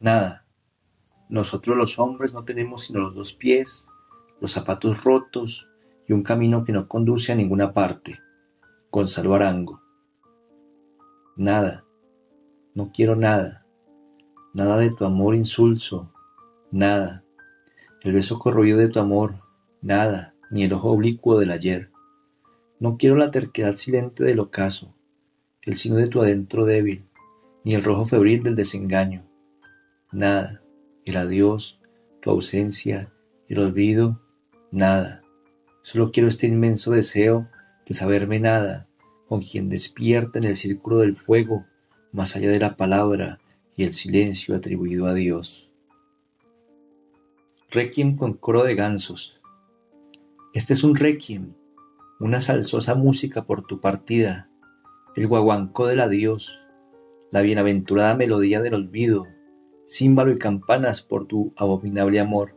Nada. Nosotros los hombres no tenemos sino los dos pies, los zapatos rotos y un camino que no conduce a ninguna parte. Gonzalo Arango. Nada. No quiero nada. Nada de tu amor insulso. Nada. El beso corroído de tu amor. Nada. Ni el ojo oblicuo del ayer. No quiero la terquedad silente del ocaso, el sino de tu adentro débil, ni el rojo febril del desengaño. Nada. El adiós, tu ausencia, el olvido, nada. Solo quiero este inmenso deseo de saberme nada, con quien despierta en el círculo del fuego, más allá de la palabra y el silencio atribuido a Dios. Requiem con coro de gansos. Este es un requiem, una salsosa música por tu partida, el guaguancó del adiós, la bienaventurada melodía del olvido, címbalo y campanas por tu abominable amor.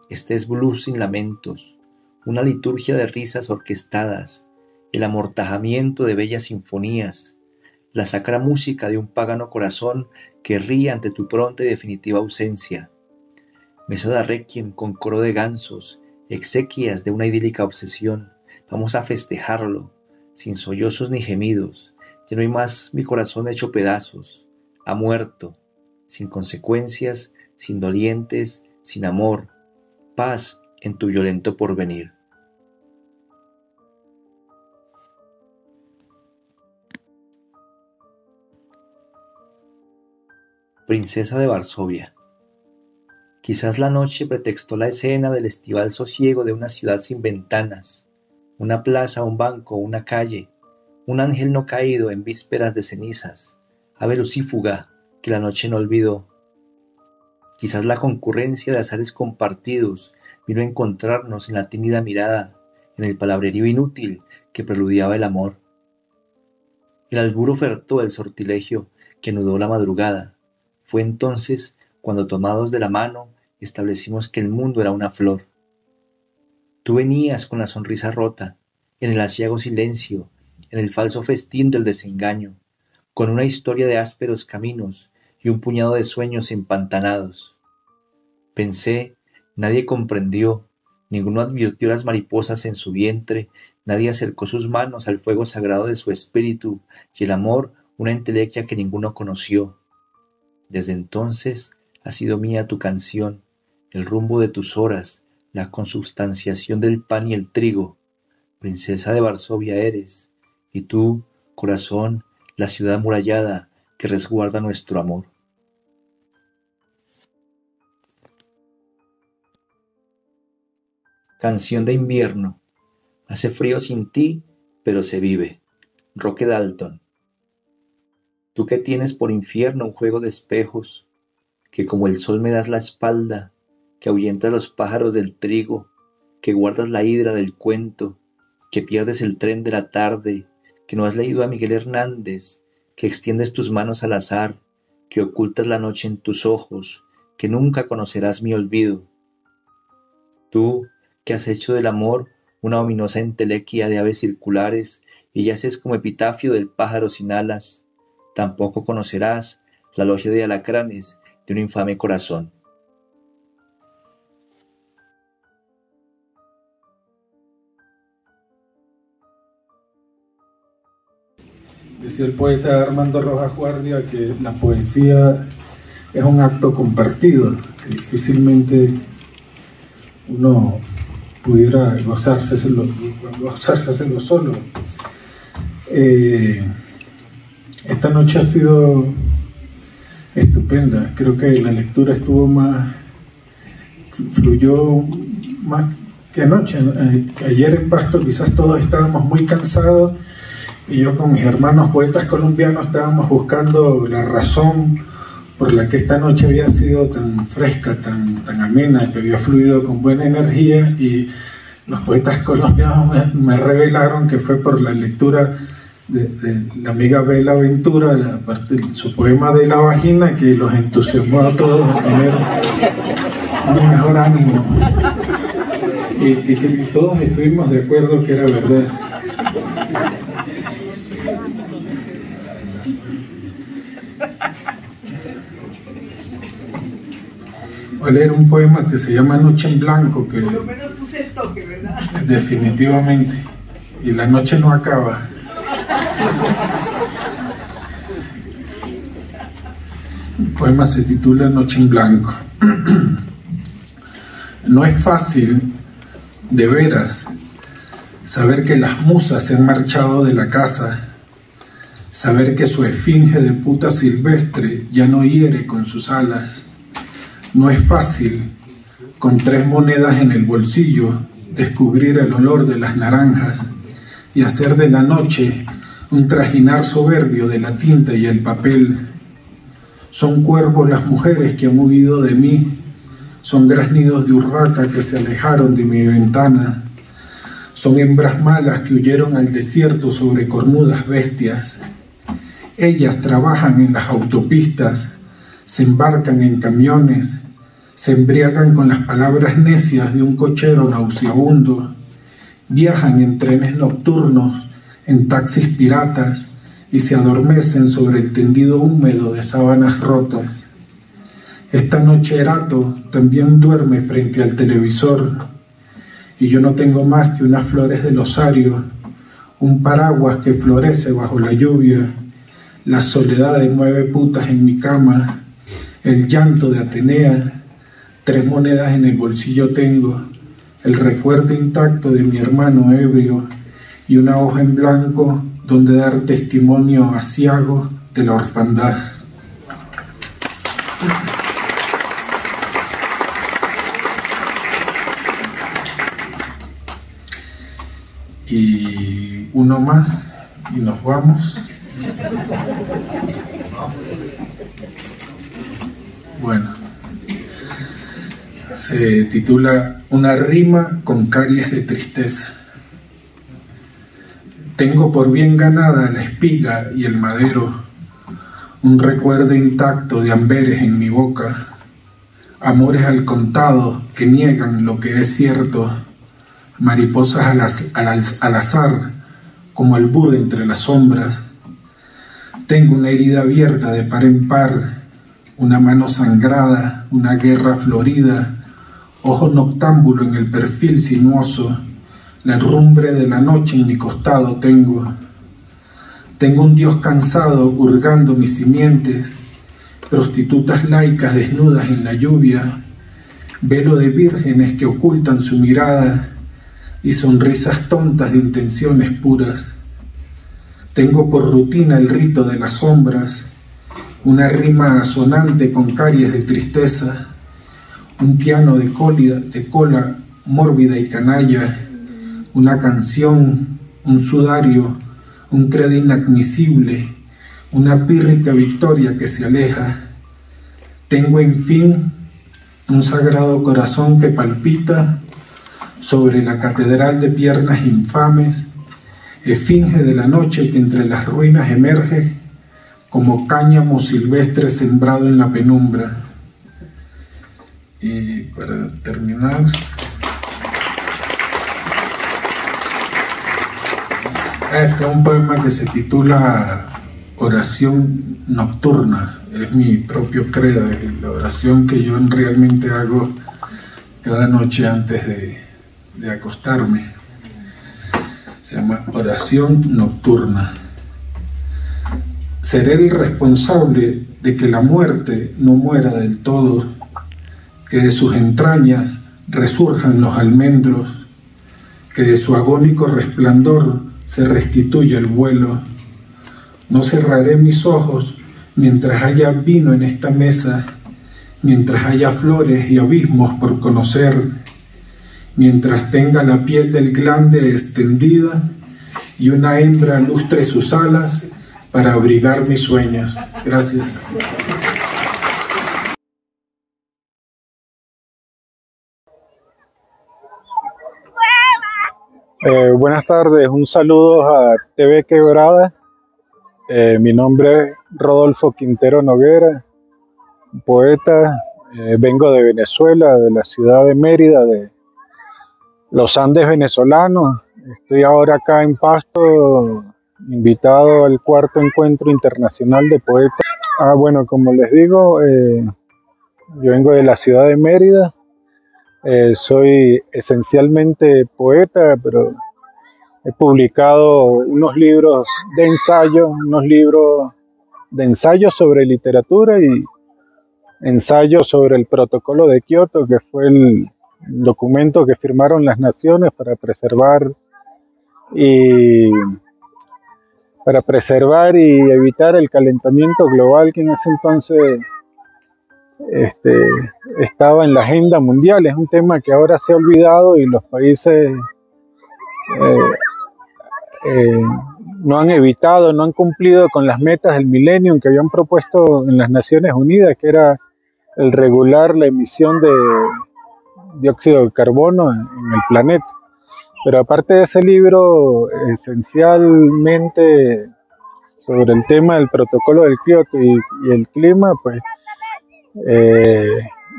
Este es blues sin lamentos, una liturgia de risas orquestadas, el amortajamiento de bellas sinfonías, la sacra música de un pagano corazón que ríe ante tu pronta y definitiva ausencia. Mesa de requiem con coro de gansos, exequias de una idílica obsesión. Vamos a festejarlo, sin sollozos ni gemidos. Ya no hay más mi corazón hecho pedazos. Ha muerto, sin consecuencias, sin dolientes, sin amor. Paz en tu violento porvenir. Princesa de Varsovia. Quizás la noche pretextó la escena del estival sosiego de una ciudad sin ventanas, una plaza, un banco, una calle, un ángel no caído en vísperas de cenizas, ave lucífuga que la noche no olvidó. Quizás la concurrencia de azares compartidos vino a encontrarnos en la tímida mirada, en el palabrerío inútil que preludiaba el amor. El albur ofertó el sortilegio que anudó la madrugada. Fue entonces cuando, tomados de la mano, establecimos que el mundo era una flor. Tú venías con la sonrisa rota, en el aciago silencio, en el falso festín del desengaño, con una historia de ásperos caminos y un puñado de sueños empantanados. Pensé, nadie comprendió, ninguno advirtió las mariposas en su vientre, nadie acercó sus manos al fuego sagrado de su espíritu y el amor una entelequia que ninguno conoció. Desde entonces ha sido mía tu canción, el rumbo de tus horas, la consubstanciación del pan y el trigo. Princesa de Varsovia eres, y tú, corazón, la ciudad amurallada que resguarda nuestro amor. Canción de invierno. Hace frío sin ti, pero se vive. Roque Dalton. Tú que tienes por infierno un juego de espejos, que como el sol me das la espalda, que ahuyentas los pájaros del trigo, que guardas la hidra del cuento, que pierdes el tren de la tarde, que no has leído a Miguel Hernández, que extiendes tus manos al azar, que ocultas la noche en tus ojos, que nunca conocerás mi olvido. Tú, que has hecho del amor una ominosa entelequia de aves circulares y yaces como epitafio del pájaro sin alas, tampoco conocerás la logia de alacranes de un infame corazón. Decía el poeta Armando Rojas Guardia que la poesía es un acto compartido, que difícilmente uno pudiera gozárselo solo. Esta noche ha sido estupenda. Creo que la lectura fluyó más que anoche. Ayer en Pasto quizás todos estábamos muy cansados y yo con mis hermanos poetas colombianos estábamos buscando la razón por la que esta noche había sido tan fresca, tan amena, que había fluido con buena energía, y los poetas colombianos me revelaron que fue por la lectura de la amiga Bela Ventura, su poema de la vagina, que los entusiasmó a todos a tener un mejor ánimo, y que todos estuvimos de acuerdo que era verdad. Voy a leer un poema que se llama Noche en Blanco, que Por lo menos puse el toque, ¿verdad? definitivamente, y la noche no acaba. El poema se titula Noche en Blanco. No es fácil, de veras, saber que las musas se han marchado de la casa, saber que su esfinge de puta silvestre ya no hiere con sus alas. No es fácil, con 3 monedas en el bolsillo, descubrir el olor de las naranjas y hacer de la noche un trajinar soberbio de la tinta y el papel. Son cuervos las mujeres que han huido de mí, son graznidos de urraca que se alejaron de mi ventana, son hembras malas que huyeron al desierto sobre cornudas bestias. Ellas trabajan en las autopistas, se embarcan en camiones, se embriagan con las palabras necias de un cochero nauseabundo, viajan en trenes nocturnos, en taxis piratas y se adormecen sobre el tendido húmedo de sábanas rotas. Esta noche Erato también duerme frente al televisor y yo no tengo más que unas flores de osario, un paraguas que florece bajo la lluvia, la soledad de 9 putas en mi cama, el llanto de Atenea, 3 monedas en el bolsillo tengo, el recuerdo intacto de mi hermano ebrio y una hoja en blanco donde dar testimonio aciago de la orfandad. Y uno más y nos vamos. Bueno, se titula Una rima con caries de tristeza. Tengo por bien ganada la espiga y el madero, un recuerdo intacto de amberes en mi boca, amores al contado que niegan lo que es cierto, mariposas al azar, como albur entre las sombras. Tengo una herida abierta de par en par, una mano sangrada, una guerra florida, ojo noctámbulo en el perfil sinuoso, la herrumbre de la noche en mi costado tengo. Tengo un Dios cansado hurgando mis simientes, prostitutas laicas desnudas en la lluvia, velo de vírgenes que ocultan su mirada y sonrisas tontas de intenciones puras. Tengo por rutina el rito de las sombras, una rima asonante con caries de tristeza, un piano de cola mórbida y canalla, una canción, un sudario, un credo inadmisible, una pírrica victoria que se aleja. Tengo, en fin, un sagrado corazón que palpita sobre la catedral de piernas infames, esfinge de la noche que entre las ruinas emerge como cáñamo silvestre sembrado en la penumbra. Y para terminar, este es un poema que se titula Oración Nocturna. Es mi propio credo, es la oración que yo realmente hago cada noche antes de acostarme. Se llama Oración Nocturna. Seré el responsable de que la muerte no muera del todo, que de sus entrañas resurjan los almendros, que de su agónico resplandor se restituya el vuelo. No cerraré mis ojos mientras haya vino en esta mesa, mientras haya flores y abismos por conocer, mientras tenga la piel del glande extendida y una hembra lustre sus alas para abrigar mis sueños. Gracias. Buenas tardes, un saludo a TV Quebrada. Mi nombre es Rodolfo Quintero Noguera, poeta. Vengo de Venezuela, de la ciudad de Mérida, de los Andes venezolanos. Estoy ahora acá en Pasto, invitado al 4º Encuentro Internacional de Poetas. Bueno, como les digo, Yo vengo de la ciudad de Mérida. Soy esencialmente poeta, pero he publicado unos libros de ensayo, unos libros de ensayos sobre literatura y ensayos sobre el Protocolo de Kioto, que fue el documento que firmaron las naciones y para preservar y evitar el calentamiento global que en ese entonces estaba en la agenda mundial. Es un tema que ahora se ha olvidado y los países no han evitado, no han cumplido con las metas del milenio que habían propuesto en las Naciones Unidas, que era el regular la emisión de dióxido de carbono en el planeta. Pero aparte de ese libro, esencialmente sobre el tema del protocolo del Kioto y el clima, pues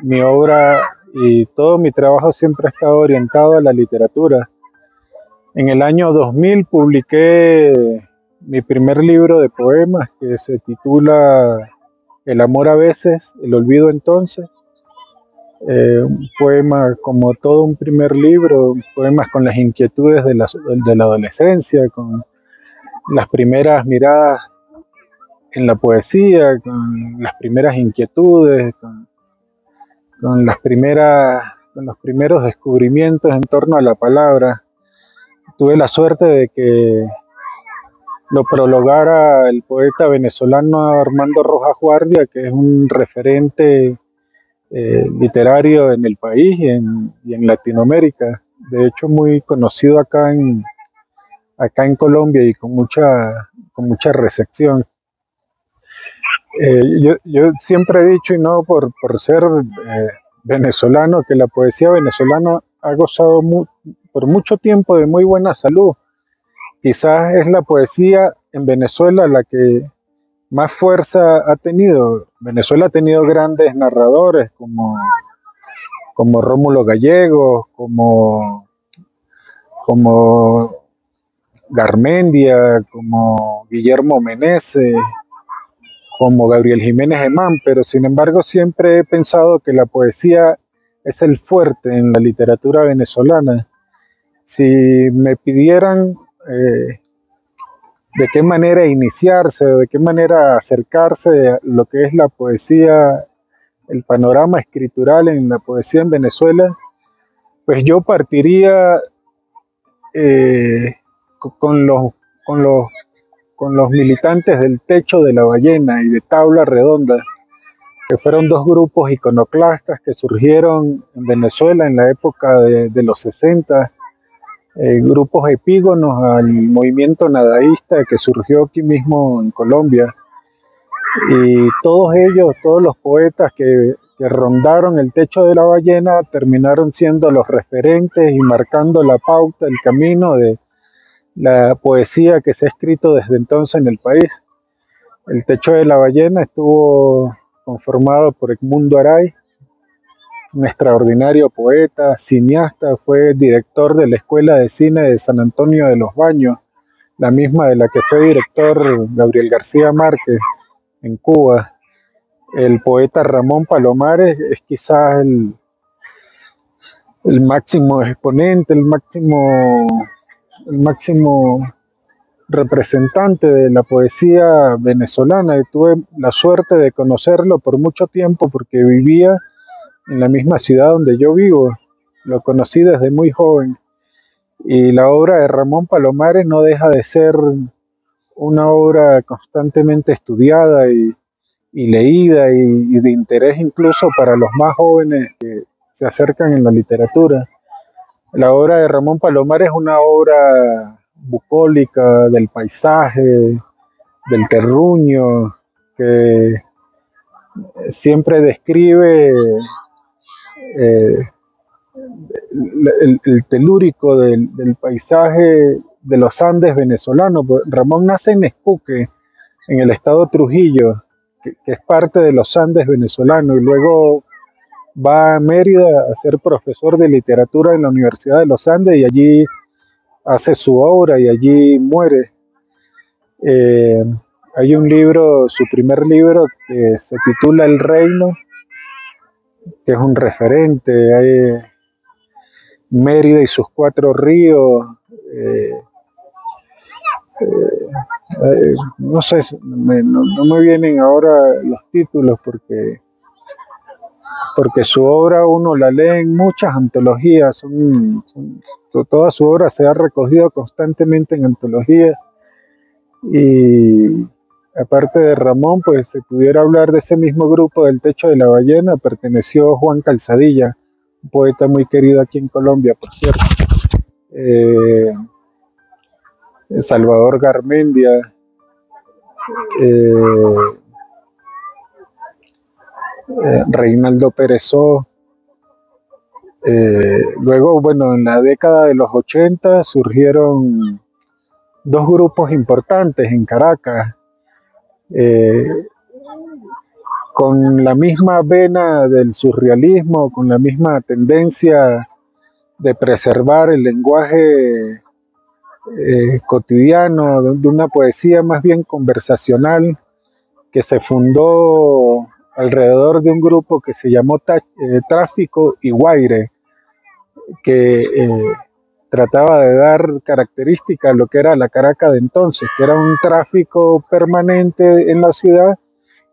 mi obra y todo mi trabajo siempre ha estado orientado a la literatura. En el año 2000 publiqué mi primer libro de poemas que se titula El amor a veces, el olvido entonces. Un poema como todo un primer libro, poemas con las inquietudes de la adolescencia, con las primeras miradas en la poesía, con las primeras inquietudes, con los primeros descubrimientos en torno a la palabra. Tuve la suerte de que lo prologara el poeta venezolano Armando Rojas Guardia, que es un referente literario en el país y en Latinoamérica. De hecho, muy conocido acá en Colombia y con mucha recepción. Yo siempre he dicho, y no por ser venezolano, que la poesía venezolana ha gozado por mucho tiempo de muy buena salud. Quizás es la poesía en Venezuela la que más fuerza ha tenido. Venezuela ha tenido grandes narradores como Rómulo Gallegos, como Garmendia, como Guillermo Meneses, como Gabriel Jiménez Emán, pero sin embargo siempre he pensado que la poesía es el fuerte en la literatura venezolana. Si me pidieran de qué manera iniciarse, de qué manera acercarse a lo que es la poesía, el panorama escritural en la poesía en Venezuela, pues yo partiría con los militantes del Techo de la Ballena y de Tabla Redonda, que fueron dos grupos iconoclastas que surgieron en Venezuela en la época de los 60, grupos epígonos al movimiento nadaísta que surgió aquí mismo en Colombia. Y todos ellos, todos los poetas que rondaron el Techo de la Ballena, terminaron siendo los referentes y marcando la pauta, el camino de la poesía que se ha escrito desde entonces en el país. El Techo de la Ballena estuvo conformado por Edmundo Aray, un extraordinario poeta, cineasta, fue director de la Escuela de Cine de San Antonio de los Baños, la misma de la que fue director Gabriel García Márquez en Cuba. El poeta Ramón Palomares es quizás el máximo exponente, el máximo representante de la poesía venezolana. Tuve la suerte de conocerlo por mucho tiempo porque vivía en la misma ciudad donde yo vivo. Lo conocí desde muy joven. Y la obra de Ramón Palomares no deja de ser una obra constantemente estudiada y leída y de interés incluso para los más jóvenes que se acercan en la literatura. La obra de Ramón Palomares es una obra bucólica del paisaje, del terruño, que siempre describe el telúrico del paisaje de los Andes venezolanos. Ramón nace en Escuque, en el estado Trujillo, que es parte de los Andes venezolanos, y luego va a Mérida a ser profesor de literatura en la Universidad de los Andes y allí hace su obra y allí muere. Hay un libro, su primer libro, que se titula El Reino, que es un referente, hay Mérida y sus 4 ríos, no sé, no me vienen ahora los títulos porque su obra uno la lee en muchas antologías, toda su obra se ha recogido constantemente en antologías, y aparte de Ramón, pues se pudiera hablar de ese mismo grupo del Techo de la Ballena, perteneció Juan Calzadilla, un poeta muy querido aquí en Colombia, por cierto, Salvador Garmendia, Reinaldo Perezó. Luego, bueno, en la década de los 80 surgieron 2 grupos importantes en Caracas, con la misma vena del surrealismo, con la misma tendencia de preservar el lenguaje cotidiano, de una poesía más bien conversacional, que se fundó alrededor de un grupo que se llamó Tráfico y Guaire, que trataba de dar características a lo que era la Caracas de entonces, que era un tráfico permanente en la ciudad,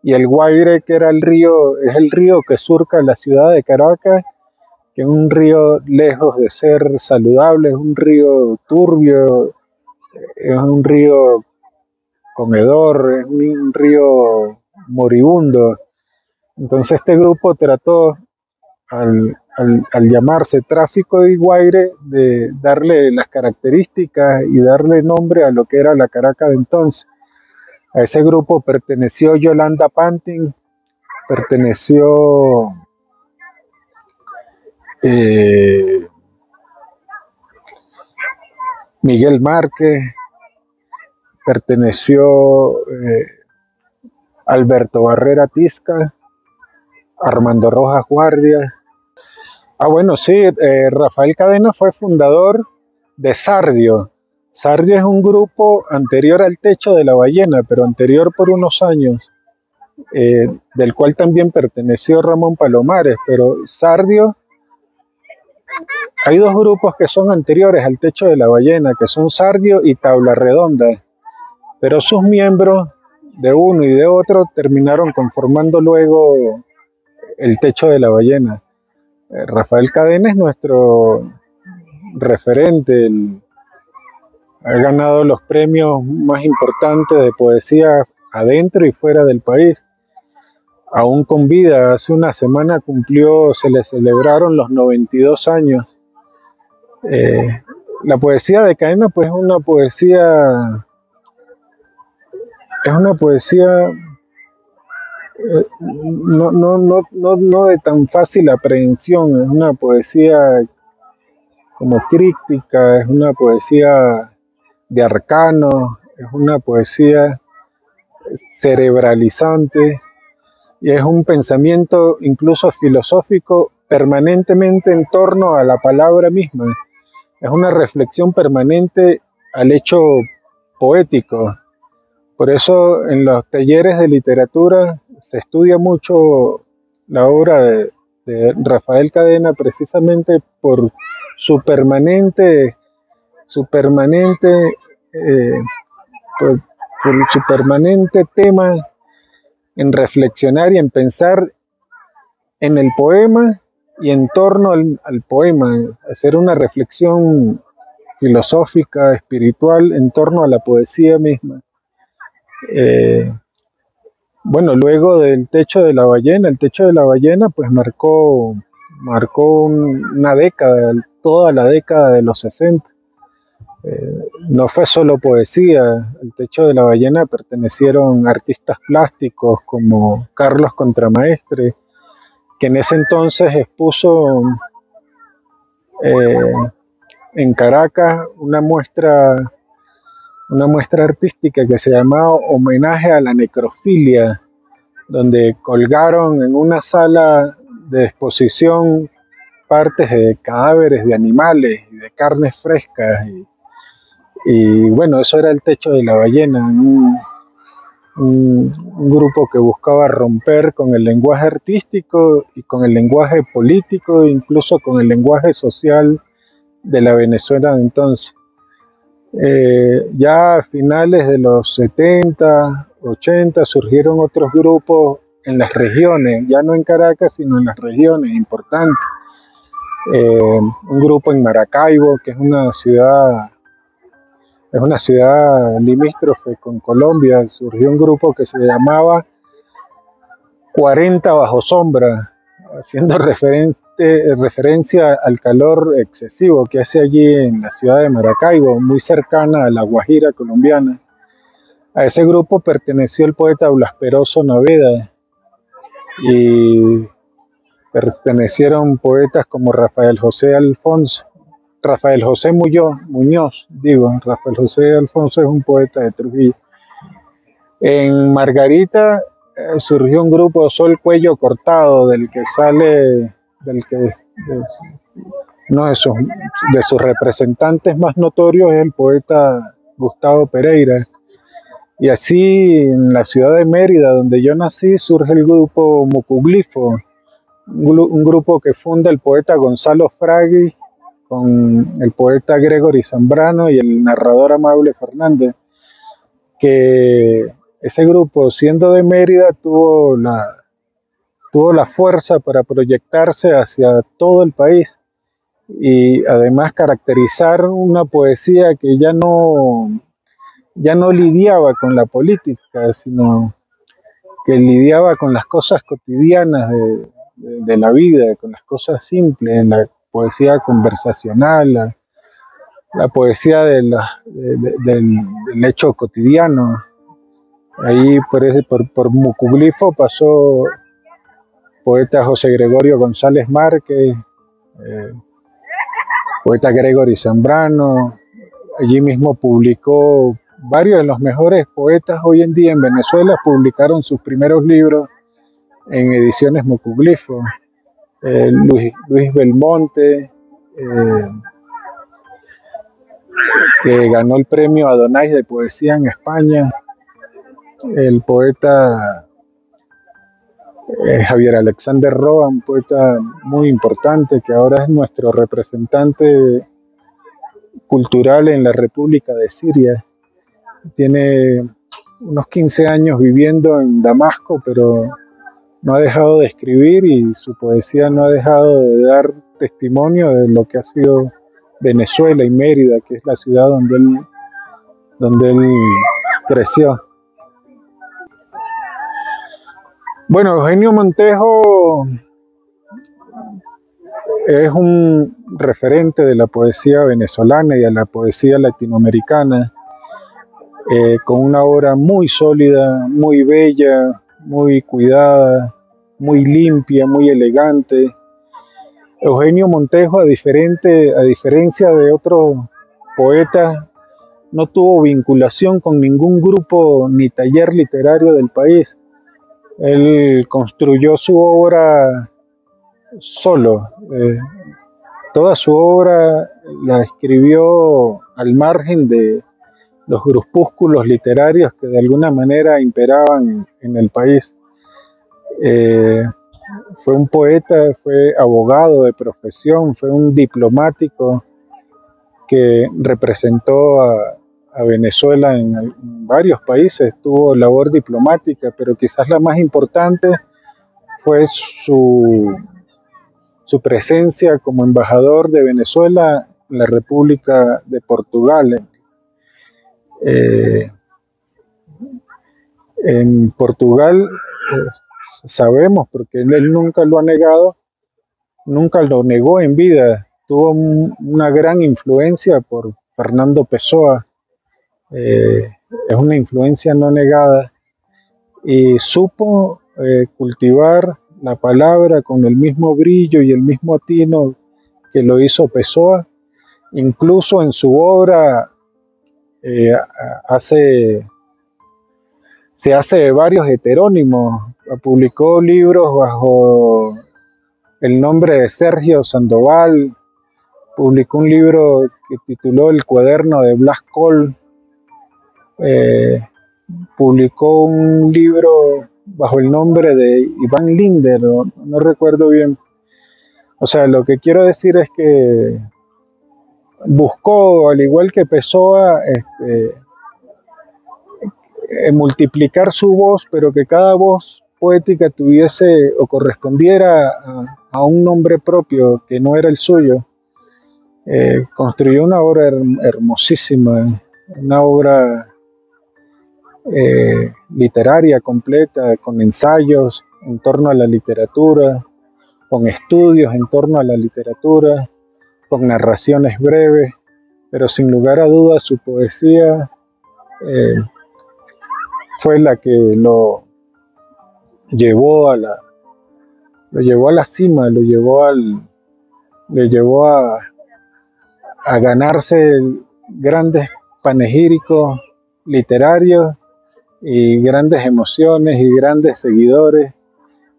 y el Guaire, que era es el río que surca la ciudad de Caracas, que es un río lejos de ser saludable, es un río turbio, es un río comedor, es un río moribundo. Entonces este grupo trató, al llamarse Tráfico de Guaire, de darle las características y darle nombre a lo que era la Caracas de entonces. A ese grupo perteneció Yolanda Pantin, perteneció Miguel Márquez, perteneció Alberto Barrera Tisca, Armando Rojas Guardia. Bueno, sí, Rafael Cadena fue fundador de Sardio. Sardio es un grupo anterior al Techo de la Ballena, pero anterior por unos años, del cual también perteneció Ramón Palomares, pero Sardio, hay 2 grupos que son anteriores al Techo de la Ballena, que son Sardio y Tabla Redonda, pero sus miembros de uno y de otro terminaron conformando luego el Techo de la Ballena. Rafael Cadena es nuestro referente, ha ganado los premios más importantes de poesía adentro y fuera del país. Aún con vida, hace una semana se le celebraron los 92 años. La poesía de Cadena, pues, es una poesía no de tan fácil aprehensión, es una poesía como críptica, es una poesía de arcano, es una poesía cerebralizante, y es un pensamiento incluso filosófico permanentemente en torno a la palabra misma. Es una reflexión permanente al hecho poético. Por eso en los talleres de literatura se estudia mucho la obra de Rafael Cadena, precisamente por su permanente tema en reflexionar y en pensar en el poema y en torno al poema, hacer una reflexión filosófica, espiritual en torno a la poesía misma. Bueno, luego del Techo de la Ballena, el Techo de la Ballena pues marcó una década, toda la década de los 60. No fue solo poesía, al Techo de la Ballena pertenecieron artistas plásticos como Carlos Contramaestre, que en ese entonces expuso en Caracas una muestra artística que se llamaba Homenaje a la Necrofilia, donde colgaron en una sala de exposición partes de cadáveres de animales y de carnes frescas, y bueno, eso era el Techo de la Ballena, un grupo que buscaba romper con el lenguaje artístico y con el lenguaje político, incluso con el lenguaje social de la Venezuela de entonces. Ya a finales de los 70, 80 surgieron otros grupos en las regiones, ya no en Caracas, sino en las regiones importantes. Un grupo en Maracaibo, que es una ciudad limítrofe con Colombia. Surgió un grupo que se llamaba 40 bajo sombra, haciendo referencia al calor excesivo que hace allí en la ciudad de Maracaibo, muy cercana a la Guajira colombiana. A ese grupo perteneció el poeta Blas Peroso Naveda y pertenecieron poetas como Rafael José Muñoz, Rafael José Alfonso es un poeta de Trujillo. En Margarita surgió un grupo, Sol Cuello Cortado, uno de sus representantes más notorios es el poeta Gustavo Pereira. Y así en la ciudad de Mérida, donde yo nací, surge el grupo Mucuglifo, un grupo que funda el poeta Gonzalo Fragui con el poeta Gregory Zambrano y el narrador Amable Fernández, que ese grupo, siendo de Mérida, tuvo la fuerza para proyectarse hacia todo el país y además caracterizar una poesía que ya no lidiaba con la política, sino que lidiaba con las cosas cotidianas de la vida, con las cosas simples, la poesía conversacional, la poesía del hecho cotidiano. Ahí por Mucuglifo pasó poeta José Gregorio González Márquez, poeta Gregory Zambrano. Allí mismo publicó varios de los mejores poetas hoy en día en Venezuela, publicaron sus primeros libros en ediciones Mucuglifo. Luis Belmonte, que ganó el premio Adonais de poesía en España, el poeta Javier Alexander Roa, un poeta muy importante que ahora es nuestro representante cultural en la República de Siria. Tiene unos 15 años viviendo en Damasco, pero no ha dejado de escribir y su poesía no ha dejado de dar testimonio de lo que ha sido Venezuela y Mérida, que es la ciudad donde él creció. Bueno, Eugenio Montejo es un referente de la poesía venezolana y de la poesía latinoamericana, con una obra muy sólida, muy bella, muy cuidada, muy limpia, muy elegante. Eugenio Montejo, a diferencia de otros poetas, no tuvo vinculación con ningún grupo ni taller literario del país. Él construyó su obra solo. Toda su obra la escribió al margen de los grupúsculos literarios que de alguna manera imperaban en el país. Fue un poeta, fue abogado de profesión, fue un diplomático que representó a Venezuela en varios países, tuvo labor diplomática, pero quizás la más importante fue su presencia como embajador de Venezuela en la República de Portugal. En Portugal sabemos, porque él nunca lo ha negado, nunca lo negó en vida, tuvo una gran influencia por Fernando Pessoa, es una influencia no negada, y supo cultivar la palabra con el mismo brillo y el mismo atino que lo hizo Pessoa. Incluso en su obra se hace varios heterónimos, publicó libros bajo el nombre de Sergio Sandoval, publicó un libro que tituló El cuaderno de Blas Col, publicó un libro bajo el nombre de Iván Linder, no recuerdo bien. O sea, lo que quiero decir es que buscó, al igual que Pessoa, multiplicar su voz, pero que cada voz poética tuviese o correspondiera a un nombre propio que no era el suyo. Construyó una obra hermosísima, una obra literaria completa, con ensayos en torno a la literatura, con estudios en torno a la literatura, con narraciones breves, pero sin lugar a dudas su poesía fue la que lo llevó a la cima, lo llevó a ganarse grandes panegíricos literarios y grandes emociones y grandes seguidores.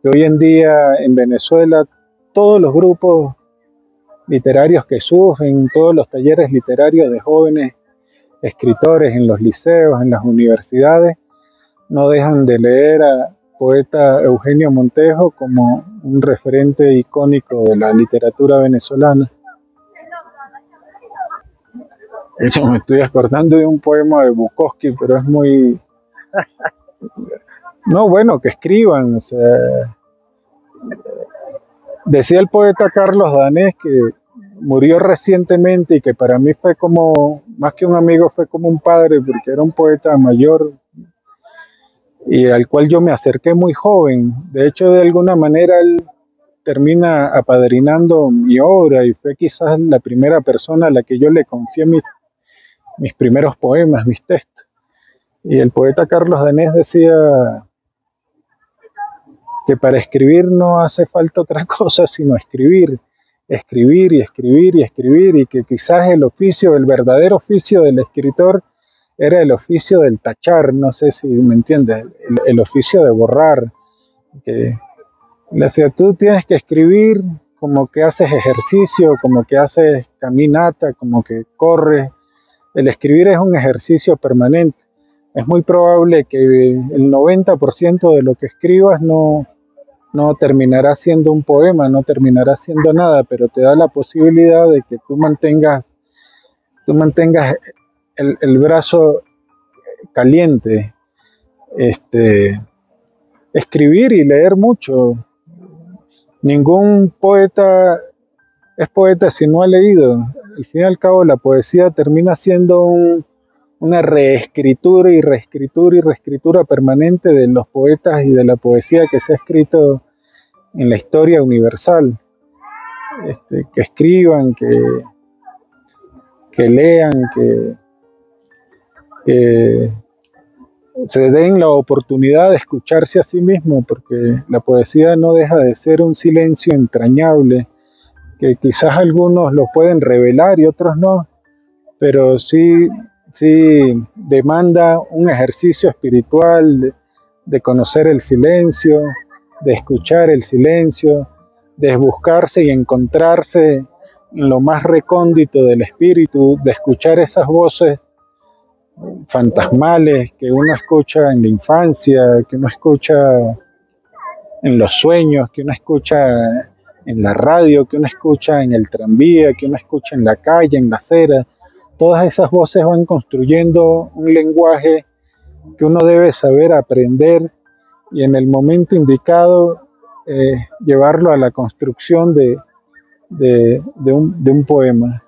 Que hoy en día en Venezuela todos los grupos literarios que surgen, todos los talleres literarios de jóvenes escritores en los liceos, en las universidades, no dejan de leer a poeta Eugenio Montejo como un referente icónico de la literatura venezolana. Yo me estoy acordando de un poema de Bukowski, pero es muy... No, bueno, que escriban. O sea, decía el poeta Carlos Danés, que murió recientemente y que para mí fue como, más que un amigo, fue como un padre, porque era un poeta mayor y al cual yo me acerqué muy joven. De hecho, de alguna manera él termina apadrinando mi obra y fue quizás la primera persona a la que yo le confié mis primeros poemas, mis textos. Y el poeta Carlos Danés decía que para escribir no hace falta otra cosa sino escribir y escribir y escribir, y que quizás el verdadero oficio del escritor era el oficio del tachar, no sé si me entiendes, el oficio de borrar. Que le decía, tú tienes que escribir como que haces ejercicio, como que haces caminata, como que corres. El escribir es un ejercicio permanente. Es muy probable que el 90% de lo que escribas no terminará siendo un poema, no terminará siendo nada, pero te da la posibilidad de que tú mantengas el brazo caliente. Escribir y leer mucho. Ningún poeta es poeta si no ha leído. Al fin y al cabo, la poesía termina siendo una reescritura y reescritura y reescritura permanente de los poetas y de la poesía que se ha escrito en la historia universal. Que escriban, que lean, que se den la oportunidad de escucharse a sí mismo, porque la poesía no deja de ser un silencio entrañable, que quizás algunos lo pueden revelar y otros no, pero sí demanda un ejercicio espiritual de conocer el silencio, de escuchar el silencio, de buscarse y encontrarse en lo más recóndito del espíritu, de escuchar esas voces fantasmales que uno escucha en la infancia, que uno escucha en los sueños, que uno escucha en la radio, que uno escucha en el tranvía, que uno escucha en la calle, en la acera. Todas esas voces van construyendo un lenguaje que uno debe saber aprender y en el momento indicado llevarlo a la construcción de un poema.